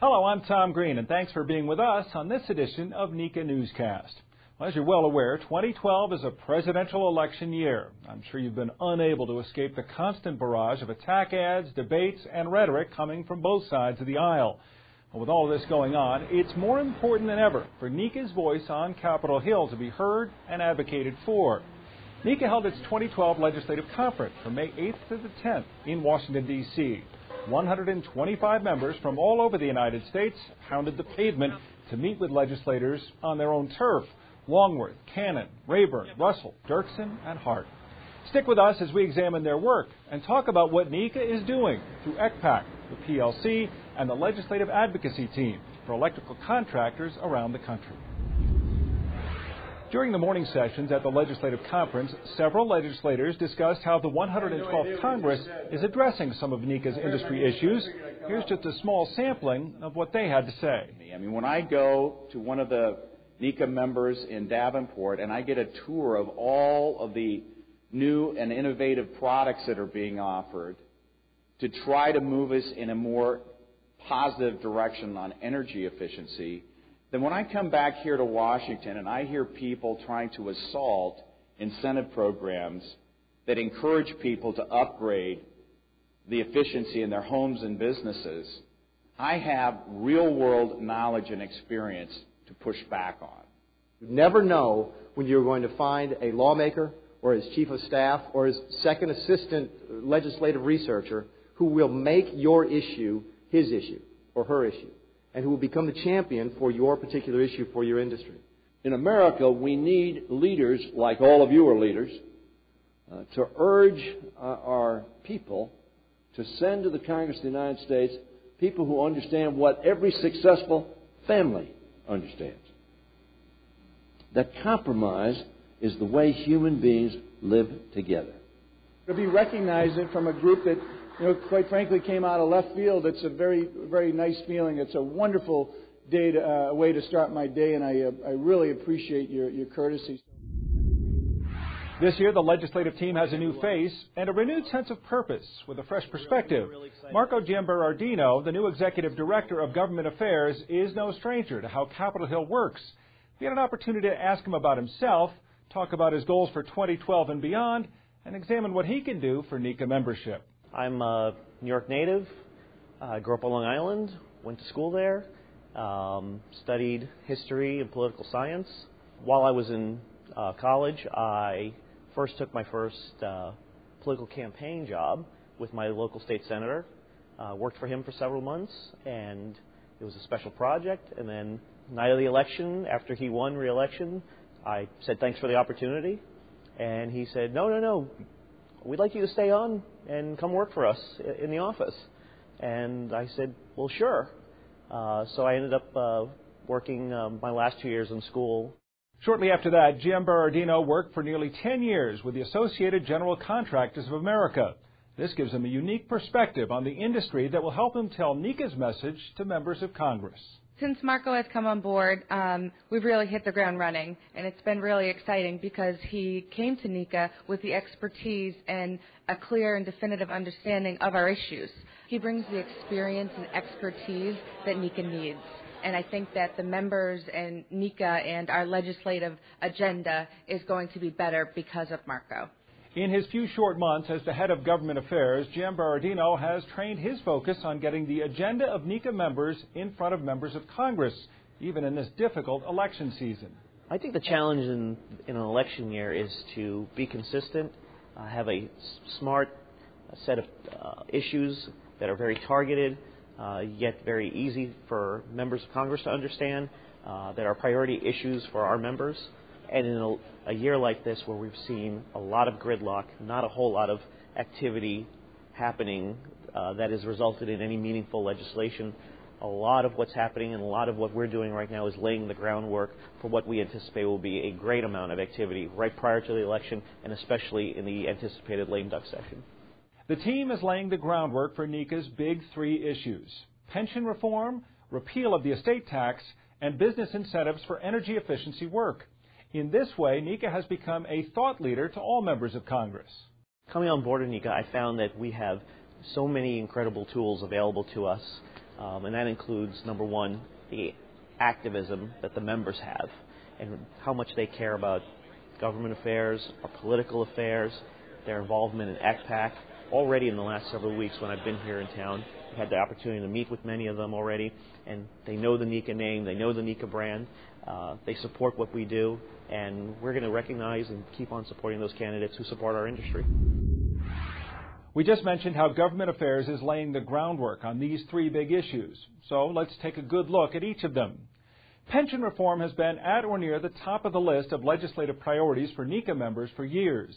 Hello, I'm Tom Green, and thanks for being with us on this edition of NECA Newscast. Well, as you're well aware, 2012 is a presidential election year. I'm sure you've been unable to escape the constant barrage of attack ads, debates, and rhetoric coming from both sides of the aisle. Well, with all this going on, it's more important than ever for NECA's voice on Capitol Hill to be heard and advocated for. NECA held its 2012 Legislative Conference from May 8th to the 10th in Washington, D.C. 125 members from all over the United States hounded the pavement to meet with legislators on their own turf: Longworth, Cannon, Rayburn, Russell, Dirksen, and Hart. Stick with us as we examine their work and talk about what NECA is doing through ECPAC, the PLC, and the Legislative Advocacy Team for electrical contractors around the country. During the morning sessions at the Legislative Conference, several legislators discussed how the 112th Congress is addressing some of NECA's industry issues. Here's just a small sampling of what they had to say. I mean, when I go to one of the NECA members in Davenport and I get a tour of all of the new and innovative products that are being offered to try to move us in a more positive direction on energy efficiency, then when I come back here to Washington and I hear people trying to assault incentive programs that encourage people to upgrade the efficiency in their homes and businesses, I have real-world knowledge and experience to push back on. You never know when you're going to find a lawmaker or his chief of staff or his second assistant legislative researcher who will make your issue his issue or her issue, and who will become the champion for your particular issue for your industry. In America, we need leaders, like all of you are leaders, to urge our people to send to the Congress of the United States people who understand what every successful family understands. That compromise is the way human beings live together. To be recognizing from a group that, quite frankly, came out of left field, it's a very, very nice feeling. It's a wonderful way to start my day, and I really appreciate your courtesy. This year, the legislative team has a new face and a renewed sense of purpose with a fresh perspective. Marco Giamberardino, the new executive director of government affairs, is no stranger to how Capitol Hill works. We had an opportunity to ask him about himself, talk about his goals for 2012 and beyond, and examine what he can do for NECA membership. I'm a New York native. I grew up on Long Island, went to school there, studied history and political science. While I was in college, I first took my first political campaign job with my local state senator. Worked for him for several months, and it was a special project. And then, night of the election, after he won re-election, I said thanks for the opportunity. And he said, no, we'd like you to stay on and come work for us in the office. And I said, well, sure. So I ended up working my last 2 years in school. Shortly after that, Giamberardino worked for nearly 10 years with the Associated General Contractors of America. This gives him a unique perspective on the industry that will help him tell NECA's message to members of Congress. Since Marco has come on board, we've really hit the ground running, and it's been really exciting because he came to NECA with the expertise and a clear and definitive understanding of our issues. He brings the experience and expertise that NECA needs, and I think that the members and NECA and our legislative agenda is going to be better because of Marco. In his few short months as the head of government affairs, Giamberardino has trained his focus on getting the agenda of NECA members in front of members of Congress, even in this difficult election season. I think the challenge in an election year is to be consistent, have a smart set of issues that are very targeted, yet very easy for members of Congress to understand, that are priority issues for our members. And in a year like this, where we've seen a lot of gridlock, not a whole lot of activity happening that has resulted in any meaningful legislation, a lot of what's happening and a lot of what we're doing right now is laying the groundwork for what we anticipate will be a great amount of activity right prior to the election, and especially in the anticipated lame duck session. The team is laying the groundwork for NECA's big three issues: pension reform, repeal of the estate tax, and business incentives for energy efficiency work. In this way, NECA has become a thought leader to all members of Congress. Coming on board in NECA, I found that we have so many incredible tools available to us And that includes, number one, the activism that the members have and how much they care about government affairs, our political affairs, their involvement in ECPAC. Already in the last several weeks when I've been here in town, I've had the opportunity to meet with many of them already, and they know the NECA name, they know the NECA brand, they support what we do, and we're going to recognize and keep on supporting those candidates who support our industry. We just mentioned how government affairs is laying the groundwork on these three big issues, so let's take a good look at each of them. Pension reform has been at or near the top of the list of legislative priorities for NECA members for years.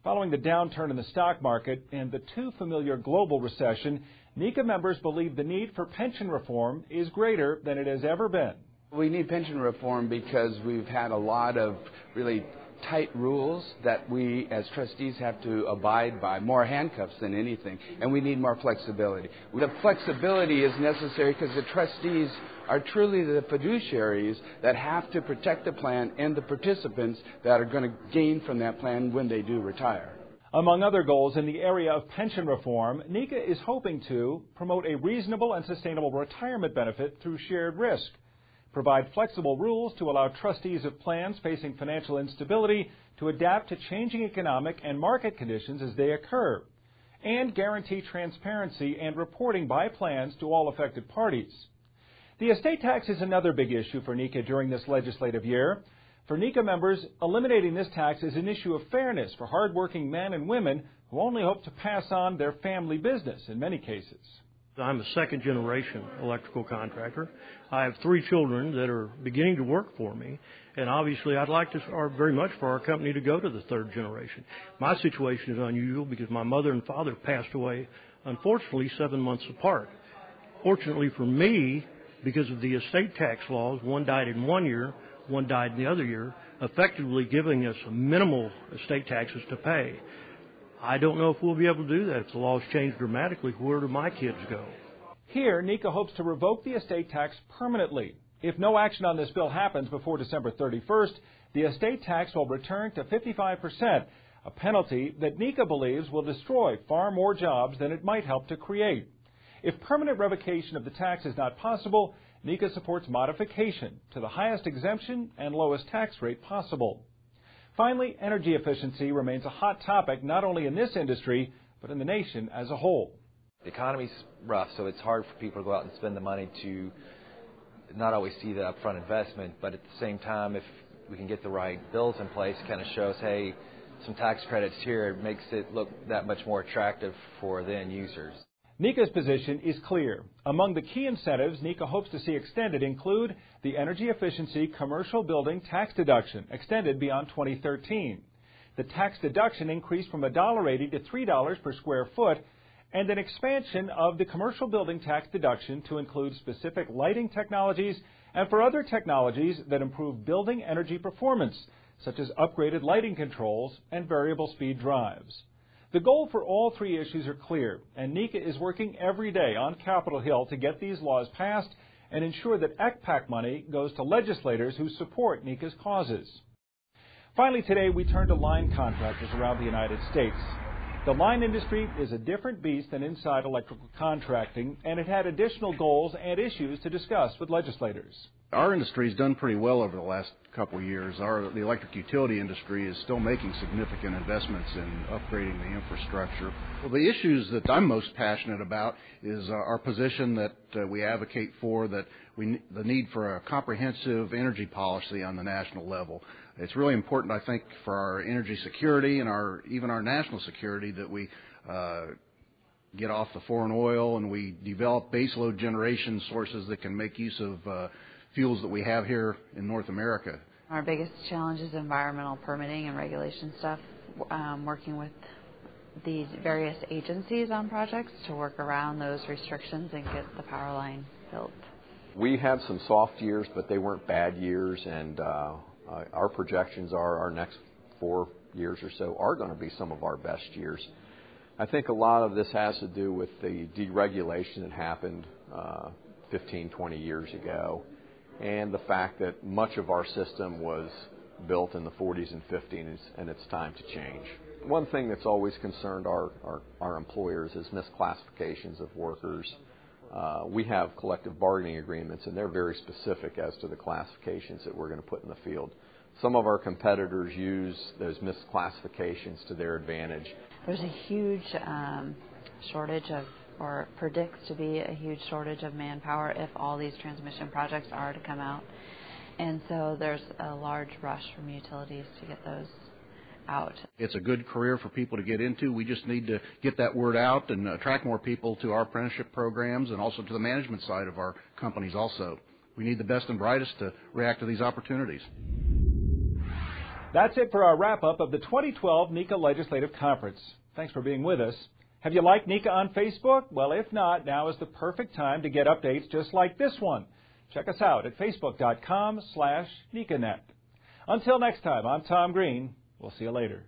Following the downturn in the stock market and the too familiar global recession, NECA members believe the need for pension reform is greater than it has ever been. We need pension reform because we've had a lot of really tight rules that we as trustees have to abide by, more handcuffs than anything, and we need more flexibility. The flexibility is necessary because the trustees are truly the fiduciaries that have to protect the plan and the participants that are going to gain from that plan when they do retire. Among other goals in the area of pension reform, NECA is hoping to promote a reasonable and sustainable retirement benefit through shared risk, provide flexible rules to allow trustees of plans facing financial instability to adapt to changing economic and market conditions as they occur, and guarantee transparency and reporting by plans to all affected parties. The estate tax is another big issue for NECA during this legislative year. For NECA members, eliminating this tax is an issue of fairness for hardworking men and women who only hope to pass on their family business in many cases. I'm a second-generation electrical contractor. I have 3 children that are beginning to work for me, and obviously I'd like to very much for our company to go to the 3rd generation. My situation is unusual because my mother and father passed away, unfortunately, 7 months apart. Fortunately for me, because of the estate tax laws, one died in 1 year, one died in the other year, effectively giving us minimal estate taxes to pay. I don't know if we'll be able to do that. If the laws change dramatically, where do my kids go? Here, NECA hopes to revoke the estate tax permanently. If no action on this bill happens before December 31st, the estate tax will return to 55%, a penalty that NECA believes will destroy far more jobs than it might help to create. If permanent revocation of the tax is not possible, NECA supports modification to the highest exemption and lowest tax rate possible. Finally, energy efficiency remains a hot topic not only in this industry, but in the nation as a whole. The economy's rough, so it's hard for people to go out and spend the money to not always see the upfront investment, but at the same time, if we can get the right bills in place, it kind of shows, hey, some tax credits here, it makes it look that much more attractive for the end users. NECA's position is clear. Among the key incentives NECA hopes to see extended include the energy efficiency commercial building tax deduction, extended beyond 2013. The tax deduction increased from $1.80 to $3 per square foot, and an expansion of the commercial building tax deduction to include specific lighting technologies and for other technologies that improve building energy performance, such as upgraded lighting controls and variable speed drives. The goal for all 3 issues are clear, and NECA is working every day on Capitol Hill to get these laws passed and ensure that ECPAC money goes to legislators who support NECA's causes. Finally, today we turn to line contractors around the United States. The line industry is a different beast than inside electrical contracting, and it had additional goals and issues to discuss with legislators. Our industry has done pretty well over the last couple of years. The electric utility industry is still making significant investments in upgrading the infrastructure. Well, the issues that I'm most passionate about is our position that we advocate for, that the need for a comprehensive energy policy on the national level. It's really important, I think, for our energy security and even our national security that we get off the foreign oil and we develop baseload generation sources that can make use of fuels that we have here in North America. Our biggest challenge is environmental permitting and regulation stuff, working with the various agencies on projects to work around those restrictions and get the power line built. We had some soft years, but they weren't bad years, and our projections are our next 4 years or so are going to be some of our best years. I think a lot of this has to do with the deregulation that happened 15, 20 years ago, and the fact that much of our system was built in the 40s and 50s, and it's time to change. One thing that's always concerned our employers is misclassifications of workers, we have collective bargaining agreements, and they're very specific as to the classifications that we're going to put in the field. Some of our competitors use those misclassifications to their advantage. There's a huge shortage of, or predicts to be a huge shortage of manpower if all these transmission projects are to come out. And so there's a large rush from utilities to get those out. It's a good career for people to get into. We just need to get that word out and attract more people to our apprenticeship programs and also to the management side of our companies also. We need the best and brightest to react to these opportunities. That's it for our wrap-up of the 2012 NECA Legislative Conference. Thanks for being with us. Have you liked NECA on Facebook? Well, if not, now is the perfect time to get updates just like this one. Check us out at facebook.com/NECANet. Until next time, I'm Tom Green. We'll see you later.